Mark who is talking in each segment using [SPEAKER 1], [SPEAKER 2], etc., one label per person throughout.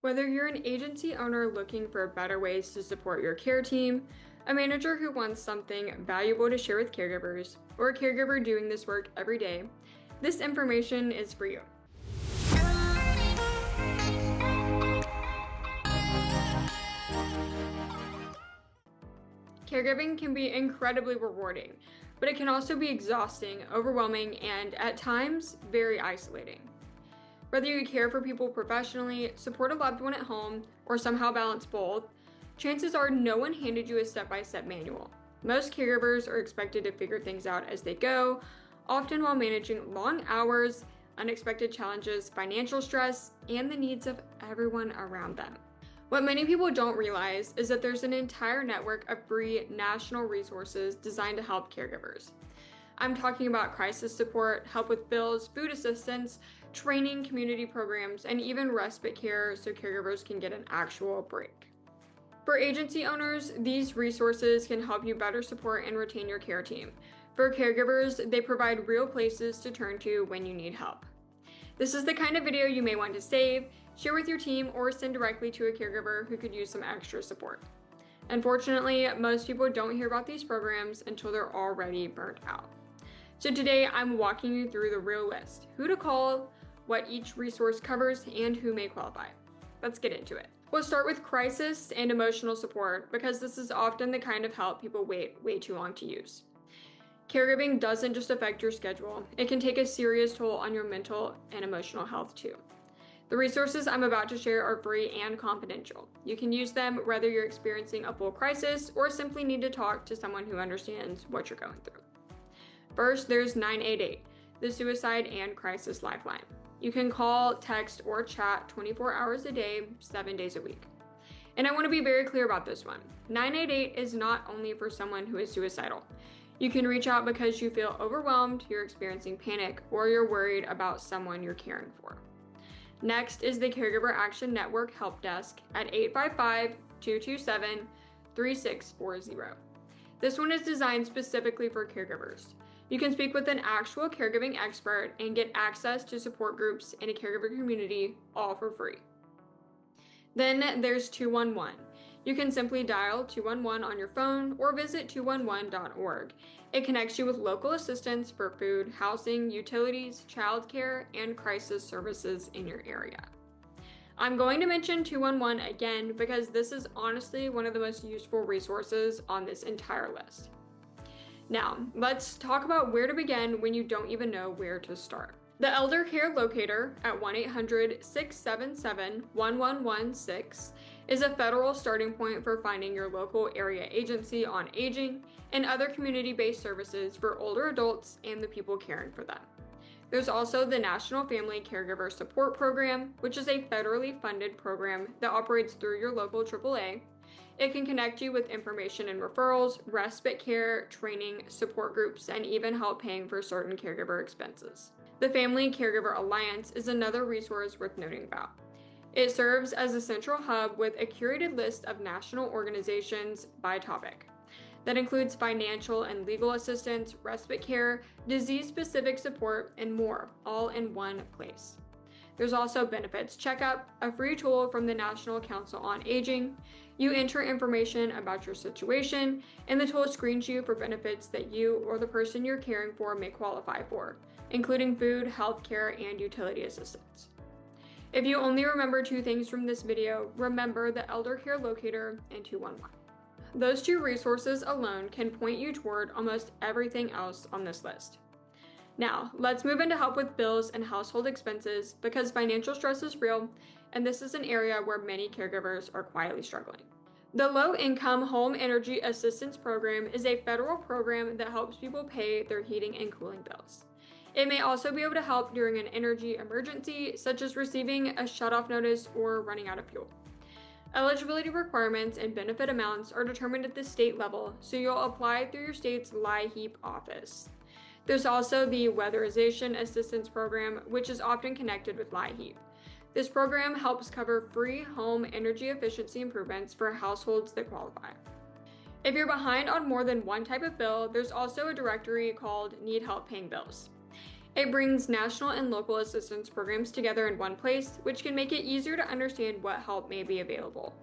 [SPEAKER 1] Whether you're an agency owner looking for better ways to support your care team, a manager who wants something valuable to share with caregivers, or a caregiver doing this work every day, this information is for you. Caregiving can be incredibly rewarding, but it can also be exhausting, overwhelming, and at times, very isolating. Whether you care for people professionally, support a loved one at home, or somehow balance both, chances are no one handed you a step-by-step manual. Most caregivers are expected to figure things out as they go, often while managing long hours, unexpected challenges, financial stress, and the needs of everyone around them. What many people don't realize is that there's an entire network of free national resources designed to help caregivers. I'm talking about crisis support, help with bills, food assistance, training, community programs, and even respite care so caregivers can get an actual break. For agency owners, these resources can help you better support and retain your care team. For caregivers, they provide real places to turn to when you need help. This is the kind of video you may want to save, share with your team, or send directly to a caregiver who could use some extra support. Unfortunately, most people don't hear about these programs until they're already burnt out. So today, I'm walking you through the real list, who to call, what each resource covers, and who may qualify. Let's get into it. We'll start with crisis and emotional support because this is often the kind of help people wait way too long to use. Caregiving doesn't just affect your schedule, it can take a serious toll on your mental and emotional health too. The resources I'm about to share are free and confidential. You can use them whether you're experiencing a full crisis or simply need to talk to someone who understands what you're going through. First, there's 988, the Suicide and Crisis Lifeline. You can call, text, or chat 24 hours a day, 7 days a week. And I want to be very clear about this one. 988 is not only for someone who is suicidal. You can reach out because you feel overwhelmed, you're experiencing panic, or you're worried about someone you're caring for. Next is the Caregiver Action Network Help Desk at 855-227-3640. This one is designed specifically for caregivers. You can speak with an actual caregiving expert and get access to support groups in a caregiver community, all for free. Then there's 211. You can simply dial 211 on your phone or visit 211.org. It connects you with local assistance for food, housing, utilities, childcare, and crisis services in your area. I'm going to mention 211 again because this is honestly one of the most useful resources on this entire list. Now, let's talk about where to begin when you don't even know where to start. The Elder Care Locator at 1-800-677-1116 is a federal starting point for finding your local area agency on aging and other community-based services for older adults and the people caring for them. There's also the National Family Caregiver Support Program, which is a federally funded program that operates through your local AAA. It can connect you with information and referrals, respite care, training, support groups, and even help paying for certain caregiver expenses. The Family Caregiver Alliance is another resource worth noting about. It serves as a central hub with a curated list of national organizations by topic. That includes financial and legal assistance, respite care, disease-specific support, and more, all in one place. There's also Benefits Checkup, a free tool from the National Council on Aging. You enter information about your situation, and the tool screens you for benefits that you or the person you're caring for may qualify for, including food, health care, and utility assistance. If you only remember two things from this video, remember the Elder Care Locator and 211. Those two resources alone can point you toward almost everything else on this list. Now, let's move into help with bills and household expenses because financial stress is real, and this is an area where many caregivers are quietly struggling. The Low Income Home Energy Assistance Program is a federal program that helps people pay their heating and cooling bills. It may also be able to help during an energy emergency, such as receiving a shutoff notice or running out of fuel. Eligibility requirements and benefit amounts are determined at the state level, so you'll apply through your state's LIHEAP office. There's also the Weatherization Assistance Program, which is often connected with LIHEAP. This program helps cover free home energy efficiency improvements for households that qualify. If you're behind on more than one type of bill, there's also a directory called Need Help Paying Bills. It brings national and local assistance programs together in one place, which can make it easier to understand what help may be available.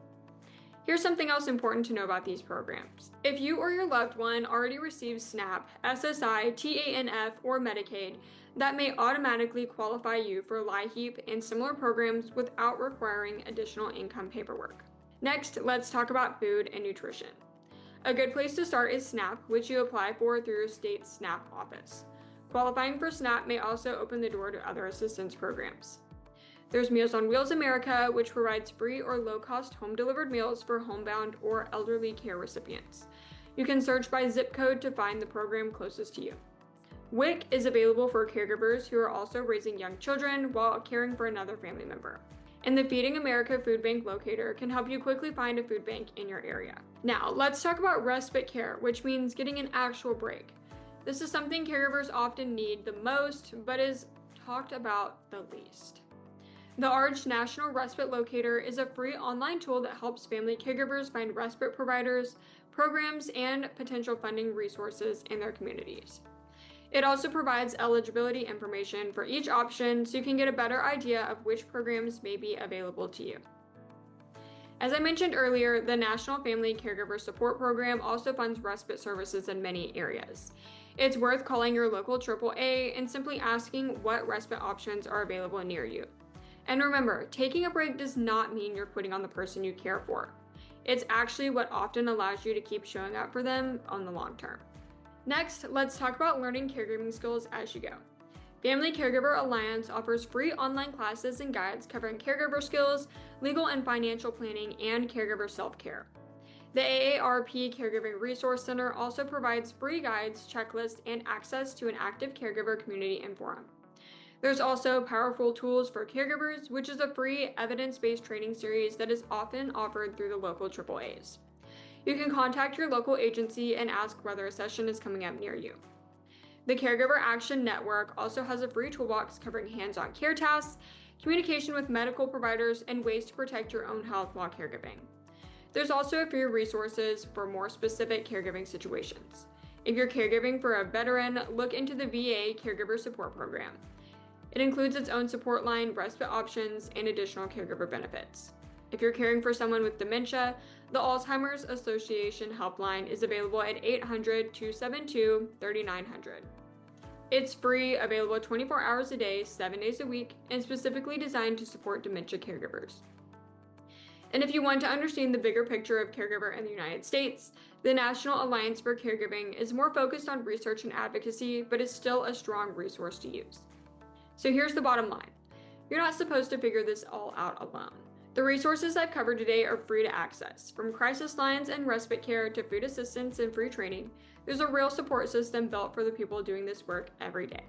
[SPEAKER 1] Here's something else important to know about these programs. If you or your loved one already receives SNAP, SSI, TANF, or Medicaid, that may automatically qualify you for LIHEAP and similar programs without requiring additional income paperwork. Next, let's talk about food and nutrition. A good place to start is SNAP, which you apply for through your state's SNAP office. Qualifying for SNAP may also open the door to other assistance programs. There's Meals on Wheels America, which provides free or low-cost home-delivered meals for homebound or elderly care recipients. You can search by zip code to find the program closest to you. WIC is available for caregivers who are also raising young children while caring for another family member. And the Feeding America Food Bank Locator can help you quickly find a food bank in your area. Now, let's talk about respite care, which means getting an actual break. This is something caregivers often need the most, but is talked about the least. The ARCH National Respite Locator is a free online tool that helps family caregivers find respite providers, programs, and potential funding resources in their communities. It also provides eligibility information for each option so you can get a better idea of which programs may be available to you. As I mentioned earlier, the National Family Caregiver Support Program also funds respite services in many areas. It's worth calling your local AAA and simply asking what respite options are available near you. And remember, taking a break does not mean you're quitting on the person you care for. It's actually what often allows you to keep showing up for them on the long term. Next, let's talk about learning caregiving skills as you go. Family Caregiver Alliance offers free online classes and guides covering caregiver skills, legal and financial planning, and caregiver self-care. The AARP Caregiving Resource Center also provides free guides, checklists, and access to an active caregiver community and forum. There's also Powerful Tools for Caregivers, which is a free evidence-based training series that is often offered through the local AAAs. You can contact your local agency and ask whether a session is coming up near you. The Caregiver Action Network also has a free toolbox covering hands-on care tasks, communication with medical providers, and ways to protect your own health while caregiving. There's also a few resources for more specific caregiving situations. If you're caregiving for a veteran, look into the VA Caregiver Support Program. It includes its own support line, respite options, and additional caregiver benefits. If you're caring for someone with dementia, the Alzheimer's Association helpline is available at 800-272-3900. It's free, available 24 hours a day, 7 days a week, and specifically designed to support dementia caregivers. And if you want to understand the bigger picture of caregiver in the United States, the National Alliance for Caregiving is more focused on research and advocacy, but is still a strong resource to use. So here's the bottom line. You're not supposed to figure this all out alone. The resources I've covered today are free to access. From crisis lines and respite care to food assistance and free training, there's a real support system built for the people doing this work every day.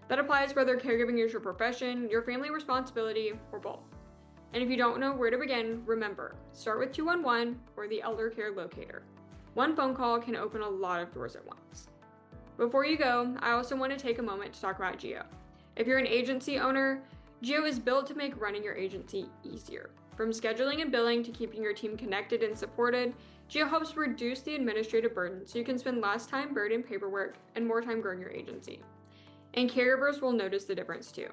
[SPEAKER 1] That applies whether caregiving is your profession, your family responsibility, or both. And if you don't know where to begin, remember, start with 211 or the Elder Care Locator. One phone call can open a lot of doors at once. Before you go, I also want to take a moment to talk about GEO. If you're an agency owner, GEO is built to make running your agency easier. From scheduling and billing to keeping your team connected and supported, GEO helps reduce the administrative burden so you can spend less time buried in paperwork and more time growing your agency. And caregivers will notice the difference too.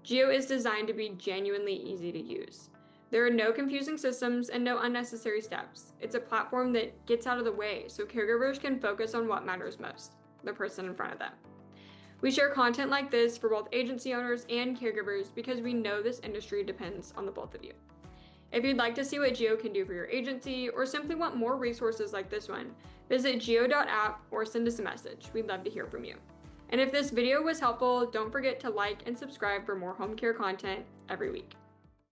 [SPEAKER 1] GEO is designed to be genuinely easy to use. There are no confusing systems and no unnecessary steps. It's a platform that gets out of the way so caregivers can focus on what matters most, the person in front of them. We share content like this for both agency owners and caregivers because we know this industry depends on the both of you. If you'd like to see what GEO can do for your agency or simply want more resources like this one, visit geo.app or send us a message. We'd love to hear from you. And if this video was helpful, don't forget to like and subscribe for more home care content every week.